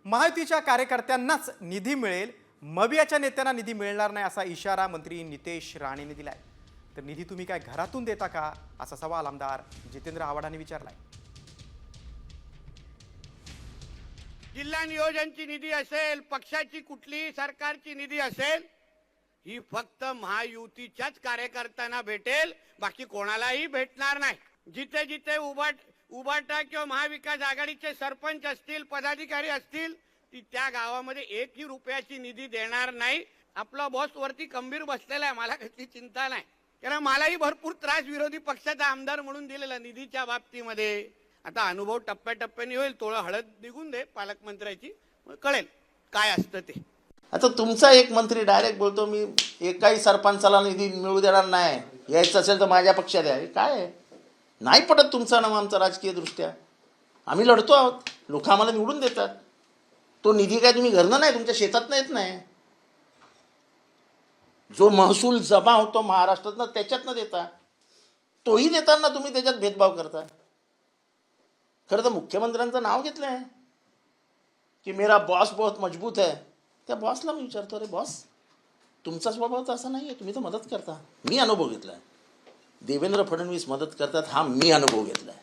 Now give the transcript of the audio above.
महायुतीच्या कार्यकर्त्यांनाच निधी मिळेल, मवियाच्या नेत्यांना निधी मिळणार नाही असा इशारा मंत्री नितेश राणेंनी दिलाय। तर निधी तुम्ही काय घरातून देता का असा सवाल आमदार जितेंद्र आव्हाडांनी विचारलाय। जिल्हा नियोजनची निधी असेल, पक्षाची कुठलीही सरकारची निधी असेल, ही फक्त महायुतीच्याच कार्यकर्त्यांना भेटेल, बाकी कोणालाही भेटणार नाही। जिथे जिथे उबाटा किंवा महाविकास आघाडीचे सरपंच असतील, पदाधिकारी असतील, ती त्या गावामध्ये एकही रुपयाची निधी देणार नाही। आपला बॉस वरती खंबीर बसलेला आहे, मला कसली चिंता नाही। कारण मलाही भरपूर त्रास विरोधी पक्षाचा आमदार म्हणून दिलेला निधीच्या बाबतीमध्ये। आता अनुभव टप्प्याटप्प्याने होईल, थोडं हळद निघून दे पालकमंत्र्याची, मग कळेल काय असतं ते। आता तुमचा एक मंत्री डायरेक्ट बोलतो मी एकाही सरपंचाला निधी मिळू देणार नाही, यायचं असेल तर माझ्या पक्षात आहे। काय आहे? नाही पटत तुमचा नाम आमचा राजकीय दृष्ट्या, आम्ही लढतो आहोत, लोक आम्हाला निवडून देतात। तो निधी काय तुम्ही घरनं नाही, तुमच्या शेतात येत नाही। जो महसूल जमा होतो महाराष्ट्रातनं त्याच्यातनं देता, तोही देताना तुम्ही त्याच्यात भेदभाव करता। खरं तर मुख्यमंत्र्यांचं नाव घेतलं आहे की मेरा बॉस बहुत मजबूत है। त्या बॉसला मी विचारतो, अरे बॉस तुमचा स्वभाव तर असा नाही आहे, तुम्ही तर मदत करता। मी अनुभव घेतला आहे, देवेंद्र फडणवीस मदत करतात हा मी अनुभव घेतला आहे।